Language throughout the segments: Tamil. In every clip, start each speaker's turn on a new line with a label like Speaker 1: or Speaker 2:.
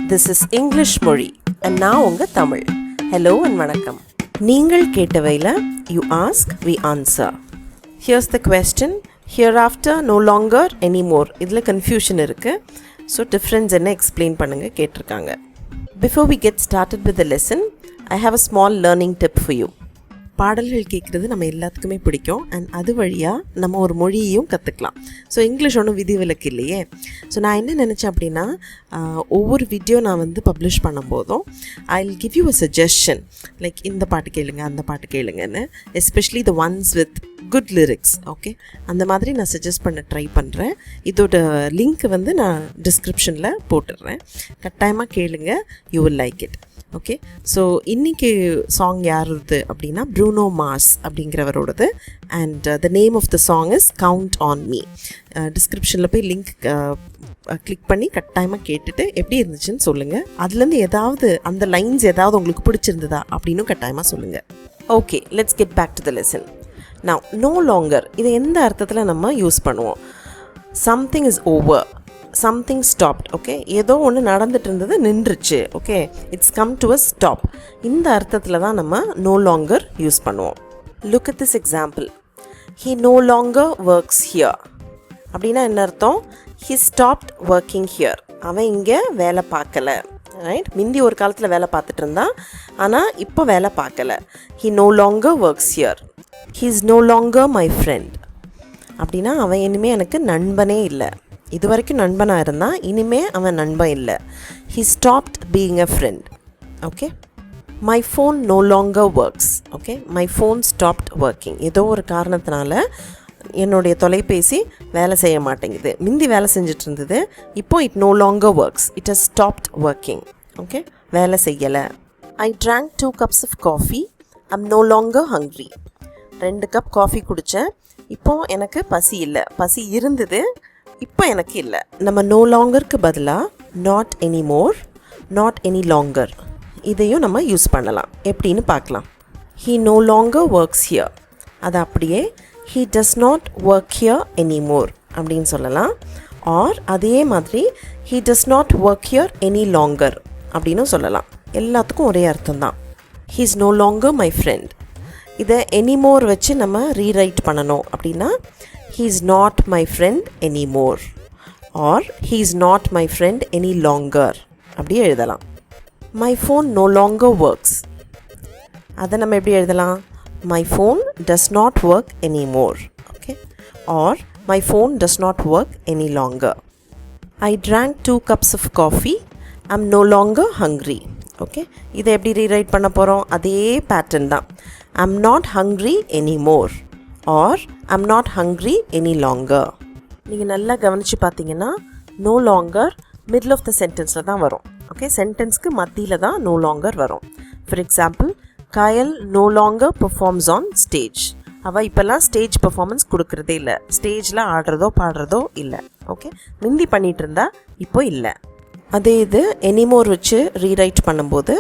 Speaker 1: திஸ் இஸ் இங்கிலீஷ் மொழி அண்ட் நான் உங்கள் தமிழ். ஹலோ அண்ட் வணக்கம். நீங்கள் கேட்டவையில் you ask we answer. Here's the question. Hereafter no longer anymore. இதில் கன்ஃபியூஷன் இருக்குது. ஸோ டிஃப்ரென்ஸ் என்ன எக்ஸ்பிளைன் பண்ணுங்கள் கேட்டிருக்காங்க. Before we get started with the lesson, I have a small learning tip for you. பாடல்கள் கேட்குறது நம்ம எல்லாத்துக்குமே பிடிக்கும் அண்ட் அது வழியாக நம்ம ஒரு மொழியையும் கற்றுக்கலாம். ஸோ இங்கிலீஷ் ஒன்றும் விதிவிலக்கு இல்லையே. ஸோ நான் என்ன நினச்சேன் அப்படின்னா, ஒவ்வொரு வீடியோ நான் பப்ளிஷ் பண்ணும்போதும் I will give you a suggestion, like இந்த பாட்டு கேளுங்க அந்த பாட்டு கேளுங்கன்னு, especially the ones with good lyrics. Okay, அந்த மாதிரி நான் சஜஸ்ட் பண்ண ட்ரை பண்ணுறேன். இதோட லிங்க் நான் டிஸ்கிரிப்ஷனில் போட்டுடுறேன். கட்டாயமாக கேளுங்க, you will like it. Okay, so இன்றைக்கி சாங் யாருது அப்படின்னா ப்ரூனோ மார்ஸ் அப்படிங்கிறவரோடது. And the name of the song is count on me. டிஸ்கிரிப்ஷனில் போய் லிங்க் கிளிக் பண்ணி கட்டாயமாக கேட்டுட்டு எப்படி இருந்துச்சுன்னு சொல்லுங்கள். அதுலேருந்து ஏதாவது அந்த லைன்ஸ் ஏதாவது உங்களுக்கு பிடிச்சிருந்ததா அப்படின்னு கட்டாயமாக சொல்லுங்கள். Okay, let's get back to the lesson. Now no longer இதை எந்த அர்த்தத்தில் நம்ம யூஸ் பண்ணுவோம்? Something is over, something stopped. Okay, ஏதோ ஒன்று நடந்துட்டு இருந்தது நின்றுச்சு. Okay, it's come to a stop. இந்த அர்த்தத்தில் தான் நம்ம நோ லாங்கர் யூஸ் பண்ணுவோம். Look at this example. He no longer works here. அப்படின்னா என்ன அர்த்தம்? He stopped working here. அவன் இங்கே வேலை பார்க்கல. ரைட், முந்தி ஒரு காலத்தில் வேலை பார்த்துட்டு இருந்தான், ஆனால் இப்போ வேலை பார்க்கல. He no longer works here. He is no longer my friend. அப்படின்னா அவன் இனிமேல் எனக்கு நண்பனே இல்லை. இது வரைக்கும் நண்பனாக இருந்தான், இனிமேல் அவன் நண்பன் இல்லை. He stopped being a friend. Okay, my phone no longer works. Okay, my phone stopped working. ஏதோ ஒரு காரணத்தினால என்னுடைய தொலைபேசி வேலை செய்ய மாட்டேங்குது. முந்தி வேலை செஞ்சுட்டு இருந்தது, இப்போ it no longer works. It has stopped working. Okay, வேலை செய்யலை. I drank 2 cups of coffee. I'm no longer hungry. 2 cup coffee குடித்தேன், இப்போது எனக்கு பசி இல்லை. பசி இருந்தது, இப்போ எனக்கு இல்லை. நம்ம நோ லாங்கருக்கு பதிலாக not any more, not any longer இதையும் நம்ம யூஸ் பண்ணலாம். எப்படின்னு பார்க்கலாம். He no longer works here. அது அப்படியே he does not work here any more அப்படின்னு சொல்லலாம். ஆர் அதே மாதிரி he does not work here any longer அப்படின்னு சொல்லலாம். எல்லாத்துக்கும் ஒரே அர்த்தம் தான். He is no longer my friend. இதை எனிமோர் வச்சு நம்ம ரீரைட் பண்ணணும் அப்படின்னா he is not my friend anymore or he is not my friend any longer அப்படி எழுதலாம். my phone no longer works. அதை நம்ம எப்படி எழுதலாம்? my phone does not work anymore. okay, or my phone does not work any longer. I drank 2 cups of coffee. I'm no longer hungry. okay, இதை எப்படி ரீரைட் பண்ண போகிறோம்? அதே பேட்டர்ன் தான். I'm not hungry anymore or I'm not hungry any longer. நீங்கள் நல்லா கவனித்து பார்த்தீங்கன்னா no longer middle of the sentenceல தான் வரும். ஓகே, சென்டென்ஸ்க்கு மத்தியில் தான் no longer வரும். For example, Kayal no longer performs on stage. அவள் இப்போல்லாம் ஸ்டேஜ் பெர்ஃபார்மன்ஸ் கொடுக்குறதே இல்லை. ஸ்டேஜில் ஆடுறதோ பாடுறதோ இல்லை. ஓகே, முந்தி பண்ணிகிட்டு இருந்தா இப்போ இல்லை. அதே இது எனிமோர் வச்சு ரீரைட் பண்ணும்போது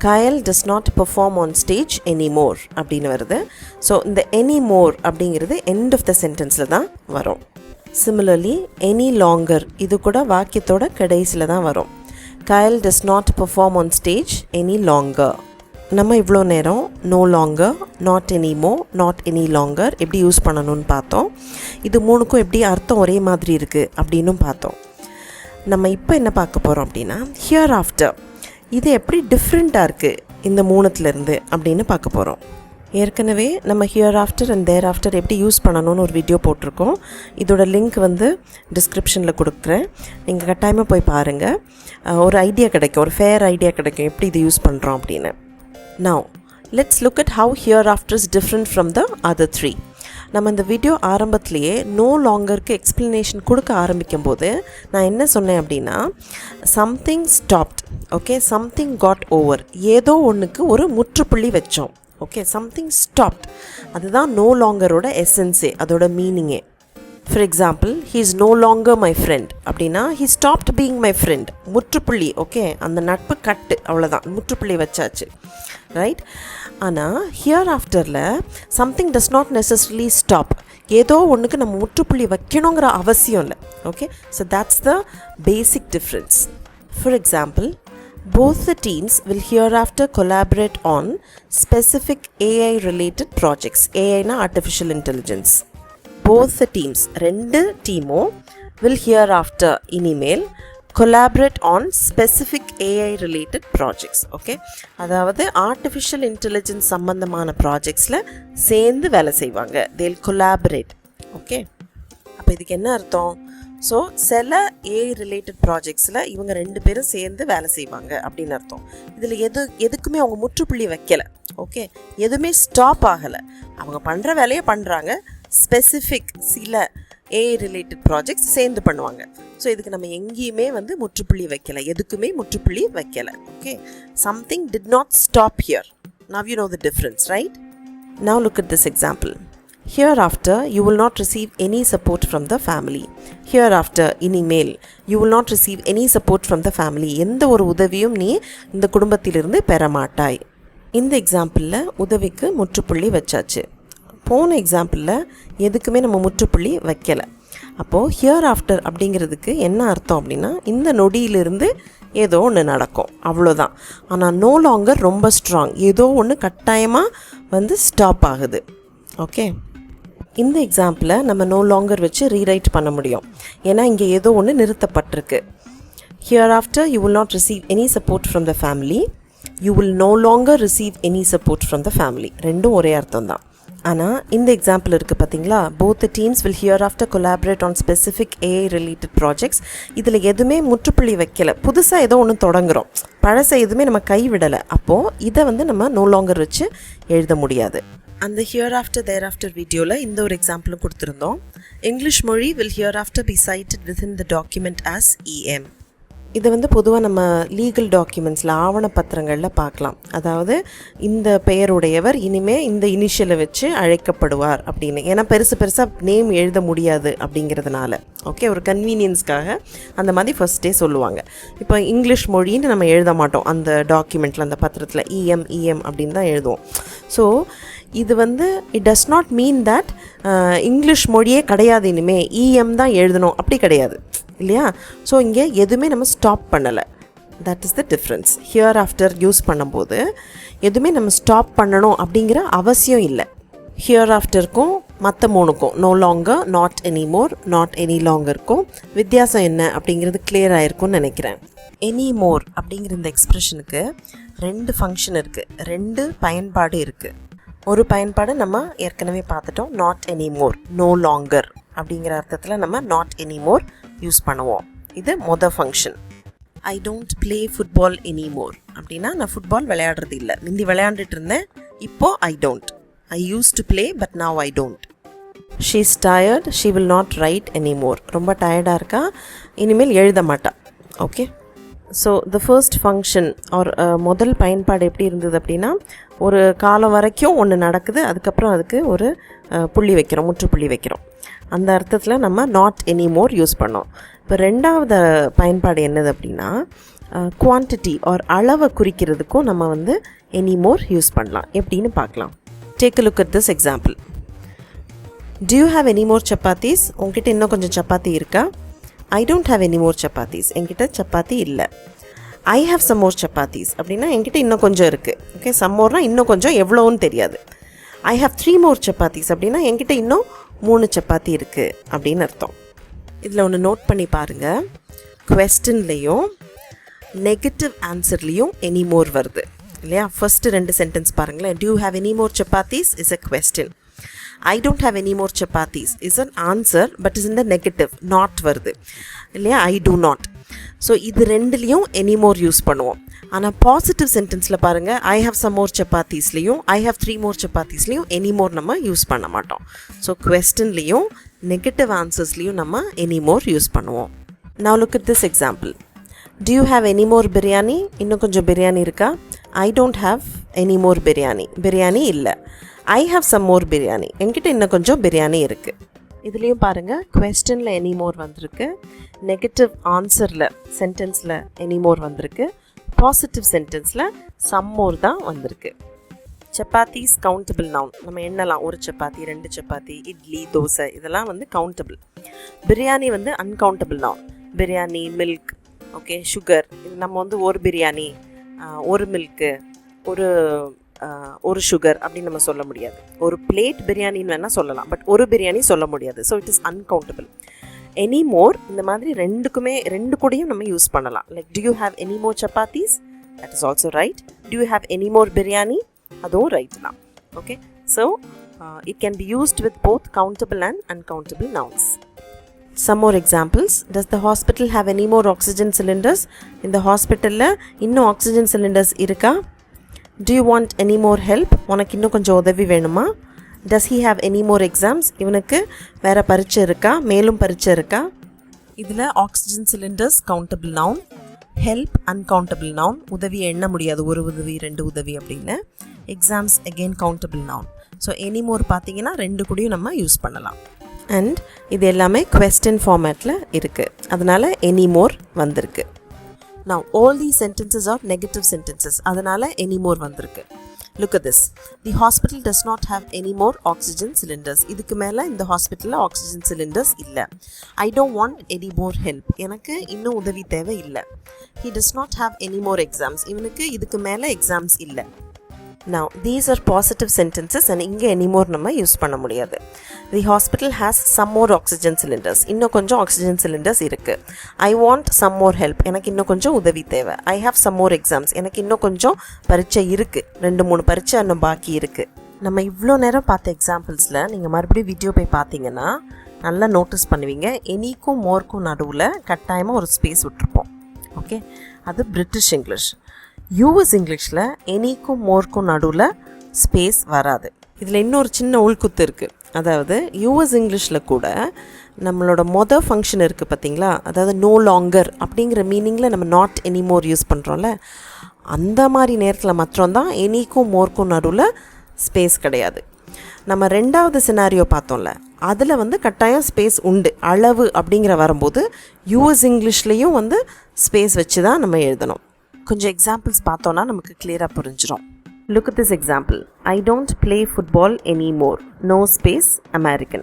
Speaker 1: Kayal does not perform on stage anymore அப்படின்னு வருது. ஸோ இந்த எனிமோர் அப்படிங்கிறது எண்ட் ஆஃப் த சென்டென்ஸில் தான் வரும். சிமிலர்லி எனி லாங்கர் இது கூட வாக்கியத்தோட கடைசியில் தான் வரும். Kayal does not perform on stage any longer. நம்ம இவ்வளோ நேரம் no longer, not anymore, not any longer எப்படி யூஸ் பண்ணணும்னு பார்த்தோம். இது மூணுக்கும் எப்படி அர்த்தம் ஒரே மாதிரி இருக்குது அப்படின்னும் பார்த்தோம். நம்ம இப்போ என்ன பார்க்க போகிறோம் அப்படின்னா ஹியர் ஆஃப்டர். இது எப்படி டிஃப்ரெண்ட்டாக இருக்குது இந்த மூணுத்துலேருந்து அப்படின்னு பார்க்க போகிறோம். ஏற்கனவே நம்ம hereafter and thereafter எப்படி யூஸ் பண்ணணும்னு ஒரு வீடியோ போட்டிருக்கோம். இதோட லிங்க் டிஸ்கிரிப்ஷனில் கொடுக்குறேன். நீங்கள் கட்டாயமாக போய் பாருங்கள். ஒரு ஐடியா கிடைக்கும், ஒரு ஃபேர் ஐடியா கிடைக்கும் எப்படி இது யூஸ் பண்ணுறோம் அப்படின்னு. Now let's look at how hereafter is different from the other 3. நம்ம இந்த வீடியோ ஆரம்பத்துலேயே நோ லாங்கருக்கு எக்ஸ்ப்ளனேஷன் கொடுக்க ஆரம்பிக்கும் போது நான் என்ன சொன்னேன் அப்படின்னா, something stopped. Okay, something got over. ஏதோ ஒன்றுக்கு ஒரு முற்றுப்புள்ளி வச்சோம். Okay, something stopped. அதுதான் நோ லாங்கரோட எசன்ஸே, அதோட மீனிங்கே. For example, he is no longer my friend அப்படின்னா he stopped being my friend. முற்றுப்புள்ளி. ஓகே, அந்த நட்பு கட்டு, அவ்வளோதான், முற்றுப்புள்ளி வச்சாச்சு. ரைட். ஆனால் ஹியர் ஆஃப்டரில் something does not necessarily stop. ஏதோ ஒன்றுக்கு நம்ம முற்றுப்புள்ளி வைக்கணுங்கிற அவசியம் இல்லை. Okay, so that's the basic difference. For example, Both the teams will hereafter collaborate on specific AI related projects. AI na artificial intelligence. Both the teams, ரெண்டு டீமும் will hereafter இனிமேல் collaborate on specific AI related projects. Okay, அதாவது artificial intelligence சம்பந்தமான ப்ராஜெக்ட்ஸில் சேர்ந்து வேலை செய்வாங்க. they'll collaborate. ஓகே, அப்போ இதுக்கு என்ன அர்த்தம்? ஸோ சில ஏஐ ரிலேட்டட் ப்ராஜெக்ட்ஸில் இவங்க ரெண்டு பேரும் சேர்ந்து வேலை செய்வாங்க அப்படின்னு அர்த்தம். இதில் எதுக்குமே அவங்க முற்றுப்புள்ளி வைக்கலை. ஓகே, எதுவுமே ஸ்டாப் ஆகலை. அவங்க பண்ணுற வேலையை பண்ணுறாங்க. ஸ்பெசிஃபிக் சில ஏஐ ரிலேட்டட் ப்ராஜெக்ட்ஸ் சேர்ந்து பண்ணுவாங்க. ஸோ இதுக்கு நம்ம எங்கேயுமே வந்து முற்றுப்புள்ளி வைக்கலை, எதுக்குமே முற்றுப்புள்ளி வைக்கலை. Okay, something did not stop here. Now you know the difference, right? Now look at this example. Hereafter, you will not receive any support from the family. Hereafter, இனிமேல், you will not receive any support from the family. எந்த ஒரு உதவியும் நீ இந்த குடும்பத்திலிருந்து பெற மாட்டாய். இந்த எக்ஸாம்பிளில் உதவிக்கு முற்றுப்புள்ளி வச்சாச்சு. போன எக்ஸாம்பிளில் எதுக்குமே நம்ம முற்றுப்புள்ளி வைக்கலை. அப்போது hereafter அப்படிங்கிறதுக்கு என்ன அர்த்தம் அப்படின்னா, இந்த நொடியிலிருந்து ஏதோ ஒன்று நடக்கும், அவ்வளோதான். ஆனால் no longer ரொம்ப ஸ்ட்ராங், ஏதோ ஒன்று கட்டாயமாக வந்து ஸ்டாப் ஆகுது. ஓகே, இந்த எக்ஸாம்பிளை நம்ம நோ லாங்கர் வச்சு ரீரைட் பண்ண முடியும். ஏன்னா இங்கே ஏதோ ஒன்று நிறுத்தப்பட்டிருக்கு. Hereafter you will not receive any support from the family. You will no longer receive any support from the family. ரெண்டும் ஒரே அர்த்தம் தான். ஆனால் இந்த எக்ஸாம்பிள் இருக்குது பார்த்தீங்களா, both the teams will hereafter collaborate on specific AI related projects. இதில் எதுவுமே முற்றுப்புள்ளி வைக்கலை, புதுசாக ஏதோ ஒன்று தொடங்குகிறோம், பழசை எதுவுமே நம்ம கைவிடலை. அப்போது இதை வந்து நம்ம நோ லாங்கர் வச்சு எழுத முடியாது. அந்த ஹியர்ஆஃப்டர் தேர்ஆஃப்டர் வீடியோவில் இந்த ஒரு எக்ஸாம்பிளும் கொடுத்துருந்தோம். இங்கிலீஷ் மொழி will hereafter be cited within the document as EM. இதை வந்து பொதுவாக நம்ம லீகல் டாக்குமெண்ட்ஸில் ஆவணப்பத்திரங்களில் பார்க்கலாம். அதாவது இந்த பெயருடையவர் இனிமேல் இந்த இனிஷியலை வச்சு அழைக்கப்படுவார் அப்படின்னு. ஏன்னா பெருசாக நேம் எழுத முடியாது அப்படிங்கிறதுனால. ஓகே, ஒரு கன்வீனியன்ஸ்க்காக அந்த மாதிரி ஃபர்ஸ்டே சொல்லுவாங்க. இப்போ இங்கிலீஷ் மொழின்னு நம்ம எழுத மாட்டோம் அந்த டாக்குமெண்ட்டில், அந்த பத்திரத்தில் EM அப்படின்னு தான் எழுதுவோம். ஸோ இது வந்து it does not mean that English மொழியே கிடையாது, இனிமேல் EM தான் எழுதணும், அப்படி கிடையாது இல்லையா? ஸோ இங்கே எதுவுமே நம்ம ஸ்டாப் பண்ணலை. That is the difference. Hereafter use பண்ணும்போது எதுவுமே நம்ம ஸ்டாப் பண்ணணும் அப்படிங்கிற அவசியம் இல்லை. ஹியர்ஆஃப்டருக்கும் மற்ற மூணுக்கும் no longer, not anymore, not any லாங்கருக்கும் வித்தியாசம் என்ன அப்படிங்கிறது கிளியர் ஆகிருக்கும்னு நினைக்கிறேன். எனிமோர் அப்படிங்கிற இந்த எக்ஸ்ப்ரெஷனுக்கு ரெண்டு ஃபங்க்ஷன் இருக்குது, ரெண்டு பயன்பாடு இருக்குது. ஒரு பயன்பாடு நம்ம ஏற்கனவே பார்த்துட்டோம், நாட் எனிமோர், நோ லாங்கர் அப்படிங்கிற அர்த்தத்தில் நம்ம நாட் எனிமோர் யூஸ் பண்ணுவோம். இது மொதல் function. I don't play football anymore அப்படின்னா நான் ஃபுட்பால் விளையாடுறது இல்லை, முந்தி விளையாண்டுட்டு இருந்தேன், இப்போது I don't. I used to play but now I don't. She is tired, she will not write anymore. ரொம்ப டயர்டாக இருக்கா, இனிமேல் எழுத மாட்டா. Okay, so the first function or முதல் பயன்பாடு எப்படி இருந்தது அப்படின்னா, ஒரு காலம் வரைக்கும் ஒன்று நடக்குது, அதுக்கப்புறம் அதுக்கு ஒரு புள்ளி வைக்கிறோம், முற்றுப்புள்ளி வைக்கிறோம். அந்த அர்த்தத்தில் நம்ம நாட் எனிமோர் யூஸ் பண்ணோம். இப்போ ரெண்டாவது பயன்பாடு என்னது அப்படின்னா, குவான்டிட்டி ஆர் அளவை குறிக்கிறதுக்கும் நம்ம வந்து எனிமோர் யூஸ் பண்ணலாம். எப்படின்னு பார்க்கலாம். Take a look at this example. Do you have any more chapatis? உங்ககிட்ட இன்னும் கொஞ்சம் சப்பாத்தி இருக்கா? I don't have any more chapatis. என்கிட்ட சப்பாத்தி இல்லை. I have some more chapatis அப்படின்னா என்கிட்ட இன்னும் கொஞ்சம் இருக்குது. ஓகே, some moreனா இன்னும் கொஞ்சம் எவ்வளோன்னு தெரியாது. I have 3 more chapatis அப்படின்னா என்கிட்ட இன்னும் 3 சப்பாத்தி இருக்குது அப்படின்னு அர்த்தம். இதில் ஒன்று நோட் பண்ணி பாருங்கள், குவெஸ்டன்லேயும் நெகட்டிவ் ஆன்சர்லேயும் எனி மோர் வருது இல்லையா? ஃபர்ஸ்ட்டு 2 சென்டென்ஸ் பாருங்களேன். Do you have any more chapatis is a question. I don't have any more chapatis is an answer but is in the negative, not வருது இல்லையா? I do not. ஸோ இது ரெண்டுலேயும் எனி மோர் யூஸ் பண்ணுவோம். ஆனால் பாசிட்டிவ் சென்டென்ஸில் பாருங்கள், ஐ ஹவ் சம் மோர் சப்பாத்தீஸ்லேயும் ஐ ஹவ் 3 more சப்பாத்தீஸ்லேயும் எனி மோர் நம்ம யூஸ் பண்ண மாட்டோம். ஸோ குவெஸ்டன்லேயும் நெகட்டிவ் ஆன்சர்ஸ்லேயும் நம்ம எனி மோர் யூஸ் பண்ணுவோம். Now look at this example. Do you have any more biryani? இன்னும் கொஞ்சம் பிரியாணி இருக்கா? I don't have any more biryani. Biryani இல்லை. I have some more biryani. என்கிட்ட இன்னும் கொஞ்சம் பிரியாணி இருக்குது. இதுலேயும் பாருங்கள், குவெஸ்டனில் எனி மோர் வந்திருக்கு, நெகட்டிவ் ஆன்சரில் சென்டென்ஸில் எனி மோர் வந்திருக்கு, பாசிட்டிவ் சென்டென்ஸில் சம் மோர் தான் வந்திருக்கு. சப்பாத்திஸ் கவுண்டபிள் நவுன், நம்ம எண்ணலாம், ஒரு சப்பாத்தி, 2 சப்பாத்தி, இட்லி, தோசை, இதெல்லாம் வந்து கவுண்டபிள். பிரியாணி வந்து uncountable noun. Biryani, milk, okay, sugar, இது நம்ம வந்து ஒரு பிரியாணி, ஒரு மில்க்கு, ஒரு சுகர் அப்படின்னு நம்ம சொல்ல முடியாது. ஒரு பிளேட் பிரியாணின்னு வேணால் சொல்லலாம், பட் ஒரு பிரியாணி சொல்ல முடியாது. So it is uncountable. Any more இந்த மாதிரி ரெண்டு கூடயும் நம்ம யூஸ் பண்ணலாம். Like do you have any more chapatis? That is also right. Do you have any more biryani? அதுவும் ரைட் தான். Okay, so it can be used with both countable and uncountable nouns. Some more examples. Does the hospital have any more oxygen cylinders? இந்த ஹாஸ்பிட்டலில் இன்னும் ஆக்சிஜன் சிலிண்டர்ஸ் இருக்கா? Do you want any more help? உனக்கு இன்னும் கொஞ்சம் உதவி வேணுமா? Does he have any more exams? இவனுக்கு வேறு பரீட்சை இருக்கா, மேலும் பரீட்சை இருக்கா? இதில் oxygen cylinders countable noun, help uncountable noun, உதவி எண்ண முடியாது, ஒரு உதவி ரெண்டு உதவி அப்படின்னு. Exams again countable noun. So any more பார்த்தீங்கன்னா ரெண்டு கூடயும் நம்ம யூஸ் பண்ணலாம். அண்ட் இது எல்லாமே கொஸ்டின் ஃபார்மேட்டில் இருக்குது, அதனால் எனி மோர் வந்திருக்கு. Now all these sentences are negative sentences, அதனால் any more வந்திருக்கு. Look at this. The hospital does not have any more oxygen cylinders. இதுக்கு மேலே இந்த ஹாஸ்பிட்டலில் ஆக்சிஜன் சிலிண்டர்ஸ் இல்லை. I don't want any more help. எனக்கு இன்னும் உதவி தேவை இல்லை. He does not have any more exams. இவனுக்கு இதுக்கு மேலே எக்ஸாம்ஸ் இல்லை. Now these are positive sentences and இங்கே any more நம்ம யூஸ் பண்ண முடியாது. The hospital has some more oxygen cylinders. இன்னும் கொஞ்சம் ஆக்சிஜன் சிலிண்டர்ஸ் இருக்குது. I want some more help. எனக்கு இன்னும் கொஞ்சம் உதவி தேவை. I have some more exams. எனக்கு இன்னும் கொஞ்சம் பரீட்சை இருக்குது, 2-3 பரீட்சை இன்னும் பாக்கி இருக்குது. நம்ம இவ்வளோ நேரம் பார்த்த எக்ஸாம்பிள்ஸில் நீங்கள் மறுபடியும் வீடியோ போய் பார்த்தீங்கன்னா நல்லா நோட்டீஸ் பண்ணுவீங்க, எனிக்கும் மோர்க்கும் நடுவில் கட்டாயமாக ஒரு ஸ்பேஸ் விட்டுருப்போம். ஓகே, அது பிரிட்டிஷ் இங்கிலீஷ். யூஎஸ் இங்கிலீஷில் எனிக்கும் மோர்க்கும் நடுவில் ஸ்பேஸ் வராது. இதில் இன்னொரு சின்ன உள்குத்து இருக்குது. அதாவது யூஎஸ் இங்கிலீஷில் கூட நம்மளோட ஃபங்க்ஷன் இருக்குது பார்த்தீங்களா, அதாவது நோ லாங்கர் அப்படிங்கிற மீனிங்கில் நம்ம நாட் எனி மோர் யூஸ் பண்ணுறோம்ல, அந்த மாதிரி நேரத்தில் மாத்திரம்தான் எனிக்கும் மோர்க்கும் நடுவில் ஸ்பேஸ் கிடையாது. நம்ம ரெண்டாவது சினாரியோ பார்த்தோம்ல, அதில் வந்து கட்டாயம் ஸ்பேஸ் உண்டு. அளவு அப்படிங்கிற வரும்போது யூஎஸ் இங்கிலீஷ்லேயும் வந்து ஸ்பேஸ் வச்சு தான் நம்ம எழுதணும். கொஞ்சம் எக்ஸாம்பிள்ஸ் பார்த்தோன்னா நமக்கு கிளியராக புரிஞ்சிடும். Look at this example. I don't play football anymore. No space, American.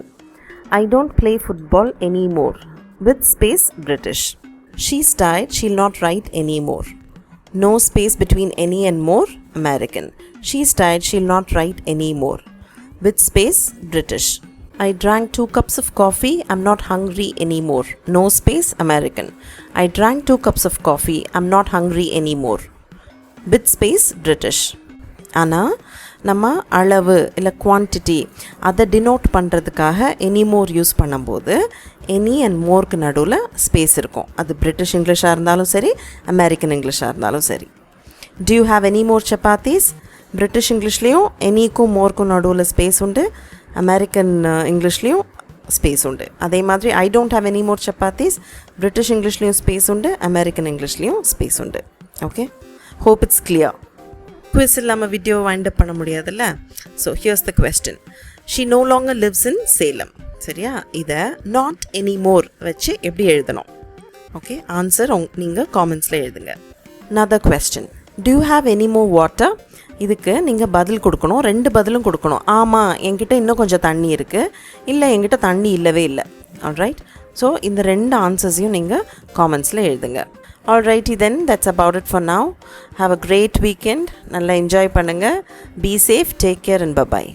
Speaker 1: I don't play football anymore. With space, British. She's tired, she'll not write anymore. No space between any and more, American. She's tired, she'll not write anymore. With space, British. I drank 2 cups of coffee, I'm not hungry anymore. No space, American. I drank 2 cups of coffee, I'm not hungry anymore. With space, British. ஆனால் நம்ம அளவு இல்லை குவான்டிட்டி அதை டினோட் பண்ணுறதுக்காக எனி மோர் யூஸ் பண்ணும்போது எனி அண்ட் மோர்க்கு நடுவில் ஸ்பேஸ் இருக்கும். அது பிரிட்டிஷ் இங்கிலீஷாக இருந்தாலும் சரி, அமெரிக்கன் இங்கிலீஷாக இருந்தாலும் சரி. Do you have any more chapatis? British இங்கிலீஷ்லேயும் எனிக்கும் மோர்க்கும் நடுவில் ஸ்பேஸ் உண்டு, அமெரிக்கன் இங்கிலீஷ்லேயும் ஸ்பேஸ் உண்டு. அதே மாதிரி I don't have any more chapatis, British இங்கிலீஷ்லேயும் ஸ்பேஸ் உண்டு, அமெரிக்கன் இங்கிலீஷ்லேயும் ஸ்பேஸ் உண்டு. Okay, hope it's clear. Quiz இல்லாமல் வீடியோ வைண்ட் அப் பண்ண முடியாதுல்ல. So here's the question. She no longer lives in Salem. சரியா? இதை நாட் எனி மோர் வச்சு எப்படி எழுதணும்? ஓகே, ஆன்சர் நீங்கள் காமெண்ட்ஸில் எழுதுங்க. another question. Do you have any more water? இதுக்கு நீங்கள் பதில் கொடுக்கணும், 2 பதிலும் கொடுக்கணும். ஆமாம், என்கிட்ட இன்னும் கொஞ்சம் தண்ணி இருக்குது, இல்லை என்கிட்ட தண்ணி இல்லவே இல்லை. ஆல்ரைட், ஸோ இந்த 2 ஆன்சர்ஸையும் நீங்கள் காமெண்ட்ஸில் எழுதுங்க. Alrighty then, that's about it for now. Have a great weekend. நல்லா என்ஜாய் பண்ணுங்கள். Be safe, take care and bye-bye.